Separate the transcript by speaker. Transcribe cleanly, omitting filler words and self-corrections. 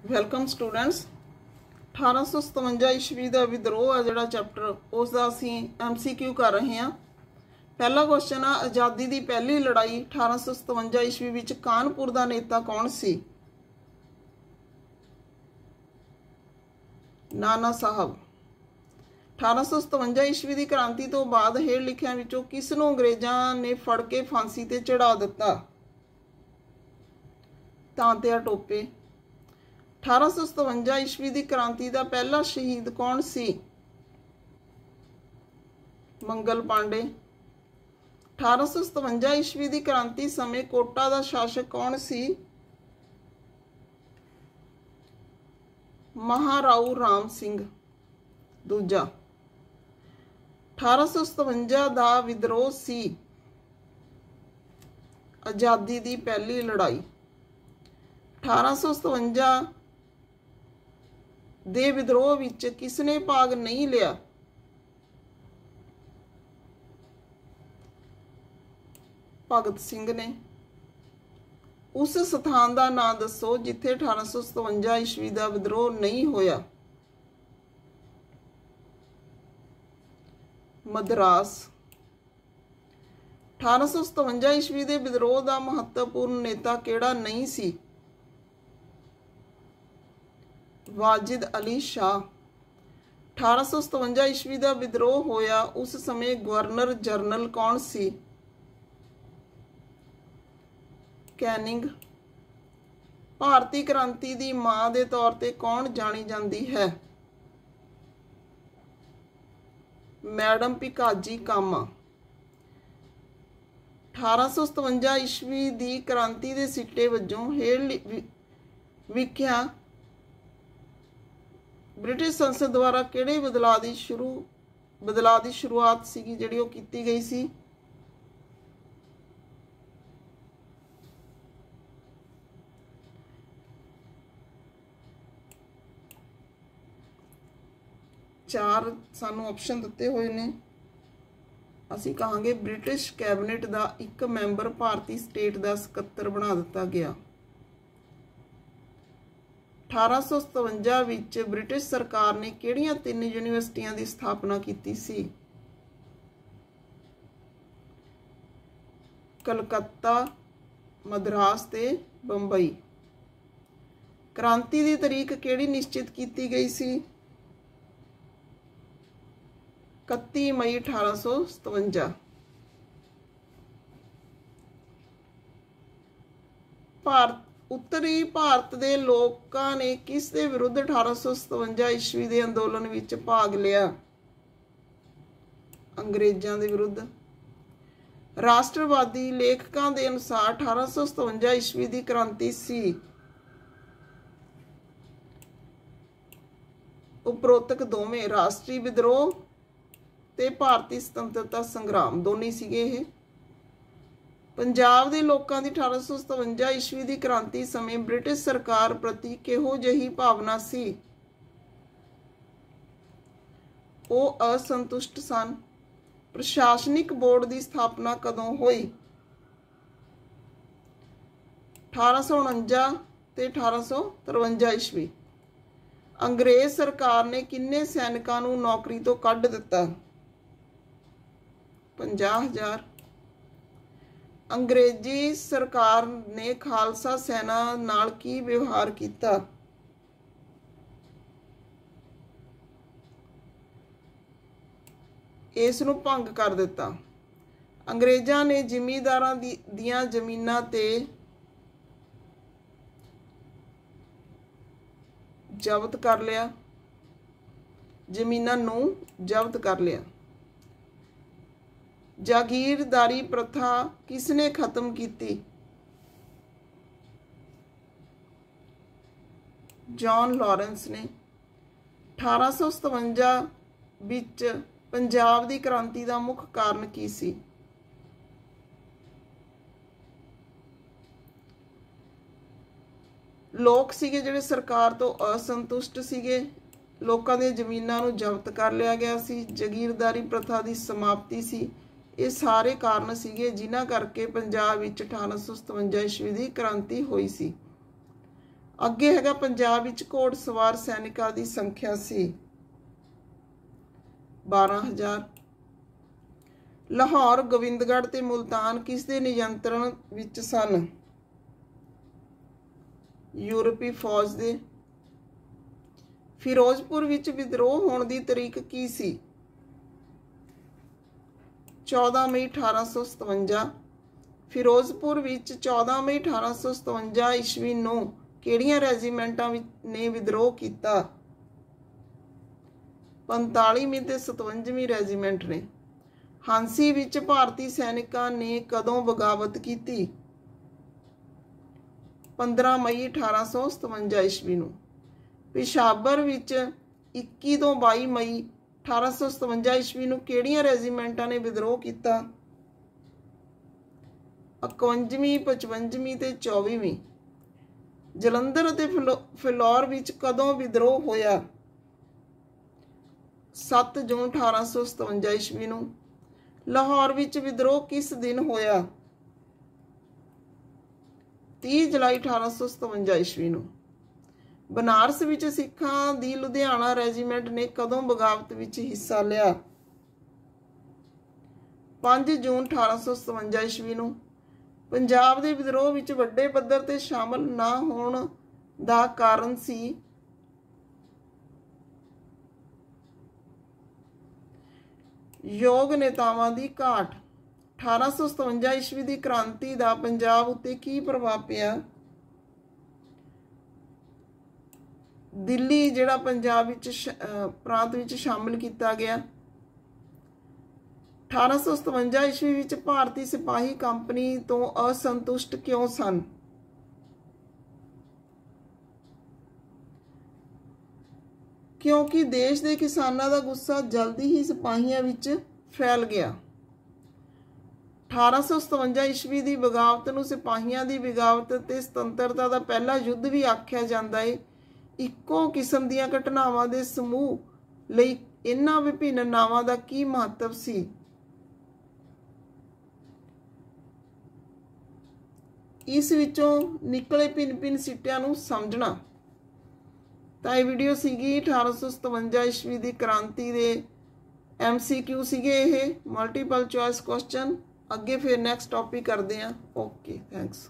Speaker 1: Welcome students. 1857 ਈਸਵੀ ਦਾ ਵਿਦਰੋਹ ਆ ਜਿਹੜਾ ਚੈਪਟਰ ਉਸ ਦਾ ਅਸੀਂ MCQ ਕਰ ਰਹੇ ਹਾਂ। ਪਹਿਲਾ ਕੁਐਸਚਨ ਆ, ਆਜ਼ਾਦੀ ਦੀ ਪਹਿਲੀ ਲੜਾਈ 1857 ਈਸਵੀ ਵਿੱਚ ਕਾਨਪੁਰ ਦਾ ਨੇਤਾ ਕੌਣ ਸੀ? ਨਾਨਾ ਸਾਹਿਬ। 1857 ਈਸਵੀ ਦੀ ਕ੍ਰਾਂਤੀ ਤੋਂ ਬਾਅਦ ਹੇਠ ਲਿਖਿਆਂ ਵਿੱਚੋਂ ਕਿਸ ਨੂੰ ਅੰਗਰੇਜ਼ਾਂ ਨੇ ਫੜ ਕੇ ਫਾਂਸੀ ਤੇ ਚੜਾ ਦਿੱਤਾ? ਤਾਂਤਿਆ ਟੋਪੇ। 1857 ਈਸਵੀ ਦੀ ਕ੍ਰਾਂਤੀ ਦਾ ਪਹਿਲਾ ਸ਼ਹੀਦ ਕੌਣ ਸੀ? ਮੰਗਲ ਪਾਂਡੇ। 1857 ਈਸਵੀ ਦੀ ਕ੍ਰਾਂਤੀ ਸਮੇਂ ਕੋਟਾ ਦਾ ਸ਼ਾਸਕ ਕੌਣ ਸੀ? ਮਹਾਰਾਓ ਰਾਮ ਸਿੰਘ ਦੂਜਾ। 1857 ਦਾ ਵਿਦਰੋਹ ਸੀ ਆਜ਼ਾਦੀ ਦੀ ਪਹਿਲੀ ਲੜਾਈ। 1857 ਦੇ ਵਿਦਰੋਹ ਵਿੱਚ ਕਿਸਨੇ ਭਾਗ ਨਹੀਂ ਲਿਆ? ਭਗਤ ਸਿੰਘ ਨੇ। ਉਸ ਸਥਾਨ ਦਾ ਨਾਂ ਦੱਸੋ ਜਿੱਥੇ 1857 ਈਸਵੀ ਦਾ ਵਿਦਰੋਹ ਨਹੀਂ ਹੋਇਆ। ਮਦਰਾਸ। 1857 ਈਸਵੀ ਦੇ ਵਿਦਰੋਹ ਦਾ ਮਹੱਤਵਪੂਰਨ ਨੇਤਾ ਕਿਹੜਾ ਨਹੀਂ ਸੀ? ਵਾजिद अली शाह। 1857 ਈਸਵੀ ਦਾ ਵਿਦਰੋਹ ਹੋਇਆ ਉਸ ਸਮੇਂ ਗਵਰਨਰ ਜਨਰਲ ਕੌਣ ਸੀ? ਕੈਨਿੰਗ। ਭਾਰਤੀ ਕ੍ਰਾਂਤੀ ਦੀ ਮਾਂ ਦੇ ਤੌਰ ਤੇ ਕੌਣ ਜਾਣੀ ਜਾਂਦੀ ਹੈ? ਮੈਡਮ ਭਿਕਾਜੀ ਕਾਮਾ। 1857 ਈਸਵੀ ਦੀ ਕ੍ਰਾਂਤੀ ਦੇ ਸਿੱਟੇ ਵਜੋਂ ਹੇਠ ਵਿਖਿਆ ब्रिटिश संसद द्वारा किहड़े बदलाव की शुरुआत सीगी जिहड़ी ओह कीती गई सी? चार सानू ऑप्शन दिते हुए ने। असीं कहांगे ब्रिटिश कैबिनेट का एक मैंबर भारतीय स्टेट का सकत्तर बना दिता गया। 1857 ਵਿੱਚ ਬ੍ਰਿਟਿਸ਼ ਸਰਕਾਰ ਨੇ ਕਿਹੜੀਆਂ 3 ਯੂਨੀਵਰਸਿਟੀਆਂ ਦੀ ਸਥਾਪਨਾ ਕੀਤੀ ਸੀ? ਕਲਕੱਤਾ, ਮਦਰਾਸ ਤੇ ਬੰਬਈ। ਕ੍ਰਾਂਤੀ ਦੀ ਤਾਰੀਖ ਕਿਹੜੀ ਨਿਸ਼ਚਿਤ ਕੀਤੀ ਗਈ ਸੀ? 31 ਮਈ 1857। उत्तरी भारत के लोगों ने किस दे विरुद्ध 1857 ईस्वी के अंदोलन विच भाग लिया? अंग्रेजों के विरुद्ध। राष्ट्रवादी लेखकों के अनुसार 1857 ईस्वी की क्रांति सी उपरोक्त दोवें राष्ट्रीय विद्रोह ते भारतीय स्वतंत्रता संग्राम दोनों सीगे। पंजाब के लोगों की 1857 ईस्वी की क्रांति समय ब्रिटिश सरकार प्रति किहो जही भावना सी? वो असंतुष्ट सन। प्रशासनिक बोर्ड की स्थापना कदों हुई? 1849 ते 1853 ईस्वी। अंग्रेज सरकार ने किन्ने सैनिकों नूं नौकरी तो कढ़ दिता? 50,000। अंग्रेजी सरकार ने खालसा सेना नाल की व्यवहार किया? इस नूं भंग कर दिता। अंग्रेज़ां ने जिमींदारां दियां जमीनां ते जब्त कर लिया। जमीनां नूं जब्त कर लिया। जागीरदारी प्रथा किसने खत्म की? जॉन लॉरेंस ने। 1857 विच पंजाब की क्रांति का मुख्य कारण की सी? लोग सीगे जिहड़े सरकार तो असंतुष्ट सीगे, लोकां दी जमीनां नूं जब्त कर लिया गया सी, जागीरदारी प्रथा की समाप्ति सी। ये सारे कारण सीगे जिन्हां करके पंजाब विच 1857 ईस्वी की क्रांति हुई सी। ਅੱਗੇ ਹੈਗਾ ਪੰਜਾਬ ਵਿੱਚ ਘੋੜਸਵਾਰ ਸੈਨਿਕਾਂ ਦੀ ਸੰਖਿਆ ਸੀ 12,000। ਲਾਹੌਰ, ਗੋਬਿੰਦਗੜ੍ਹ ਤੇ ਮੁਲਤਾਨ ਕਿਸ ਦੇ ਨਿਯੰਤਰਣ ਵਿੱਚ ਸਨ? ਯੂਰਪੀ ਫੌਜ ਦੇ। ਫਿਰੋਜ਼ਪੁਰ ਵਿੱਚ ਵਿਦਰੋਹ ਹੋਣ ਦੀ ਤਰੀਕ ਕੀ ਸੀ? 14 ਮਈ 1857। ਫਿਰੋਜ਼ਪੁਰ ਵਿੱਚ 14 ਮਈ 1857 ਈਸਵੀ ਨੂੰ ਕਿਹੜੀਆਂ ਰੈਜੀਮੈਂਟਾਂ ਨੇ ਵਿਦਰੋਹ ਕੀਤਾ? 45ਵੀਂ ਤੇ 57ਵੀਂ ਰੈਜੀਮੈਂਟ ਨੇ। ਹਾਂਸੀ ਵਿੱਚ ਭਾਰਤੀ ਸੈਨਿਕਾਂ ਨੇ ਕਦੋਂ ਬਗਾਵਤ ਕੀਤੀ? 15 ਮਈ 1857 ਈਸਵੀ ਨੂੰ। ਪਿਸ਼ਾਵਰ ਵਿੱਚ 21 ਤੋਂ 22 ਮਈ 1857 ਈਸਵੀ ਨੂੰ ਕਿਹੜੀਆਂ ਰੈਜੀਮੈਂਟਾਂ ਨੇ ਵਿਦਰੋਹ ਕੀਤਾ? 51ਵੀਂ, 55ਵੀਂ ਤੇ 24ਵੀਂ। ਜਲੰਧਰ ਅਤੇ ਫਿਲੌਰ ਵਿੱਚ ਕਦੋਂ ਵਿਦਰੋਹ ਹੋਇਆ? 7 ਜੂਨ 1857 ਈਸਵੀ ਨੂੰ। ਲਾਹੌਰ ਵਿੱਚ ਵਿਦਰੋਹ ਕਿਸ ਦਿਨ ਹੋਇਆ? 30 ਜੁਲਾਈ 1857 ਈਸਵੀ ਨੂੰ। ਬਨਾਰਸ ਵਿੱਚ ਸਿੱਖਾਂ ਦੀ ਲੁਧਿਆਣਾ ਰੈਜੀਮੈਂਟ ਨੇ ਕਦੋਂ ਬਗਾਵਤ ਵਿੱਚ ਹਿੱਸਾ ਲਿਆ? 5 ਜੂਨ 1857 ਈਸਵੀ ਨੂੰ। ਪੰਜਾਬ ਦੇ ਵਿਦਰੋਹ ਵਿੱਚ ਵੱਡੇ ਪੱਧਰ ਤੇ ਸ਼ਾਮਲ ਨਾ ਹੋਣ ਦਾ ਕਾਰਨ ਸੀ? ਯੋਗ ਨੇਤਾਵਾਂ ਦੀ ਘਾਟ। 1857 ਈਸਵੀ ਦੀ ਕ੍ਰਾਂਤੀ ਦਾ ਪੰਜਾਬ ਉੱਤੇ ਕੀ ਪ੍ਰਭਾਵ ਪਿਆ? ਦਿੱਲੀ ਜਿਹੜਾ ਪੰਜਾਬ ਵਿੱਚ ਪ੍ਰਾਂਤ ਵਿੱਚ ਸ਼ਾਮਿਲ ਕੀਤਾ ਗਿਆ। 1857 ਈਸਵੀ ਵਿੱਚ ਭਾਰਤੀ ਸਿਪਾਹੀ ਕੰਪਨੀ ਤੋਂ ਅਸੰਤੁਸ਼ਟ ਕਿਉਂ ਸਨ? ਕਿਉਂਕਿ ਦੇਸ਼ ਦੇ ਕਿਸਾਨਾਂ ਦਾ ਗੁੱਸਾ ਜਲਦੀ ਹੀ ਸਿਪਾਹੀਆਂ ਵਿੱਚ ਫੈਲ ਗਿਆ। 1857 ਈਸਵੀ ਦੀ ਬਗਾਵਤ ਨੂੰ ਸਿਪਾਹੀਆਂ ਦੀ ਬਗਾਵਤ ਤੇ ਸੁਤੰਤਰਤਾ ਦਾ ਪਹਿਲਾ ਯੁੱਧ ਵੀ ਆਖਿਆ ਜਾਂਦਾ ਹੈ। ਇੱਕੋ ਕਿਸਮ ਦੀਆਂ ਘਟਨਾਵਾਂ ਦੇ ਸਮੂਹ ਲਈ ਇਹਨਾਂ ਵਿਭਿੰਨ ਨਾਵਾਂ ਦਾ ਕੀ ਮਹੱਤਵ ਸੀ? ਇਸ ਵਿੱਚੋਂ ਨਿਕਲੇ ਭਿੰਨ ਸਿੱਟਿਆਂ ਨੂੰ ਸਮਝਣਾ। ਤਾਂ ਇਹ ਵੀਡੀਓ ਸੀਗੀ 1857 ਈਸਵੀ ਦੀ ਕ੍ਰਾਂਤੀ ਦੇ MCQ ਸੀਗੇ, ਇਹ ਮਲਟੀਪਲ ਚੋਇਸ ਕੁਐਸਚਨ। ਅੱਗੇ ਫਿਰ ਨੈਕਸਟ ਟੌਪਿਕ ਕਰਦੇ ਹਾਂ। Okay, thanks.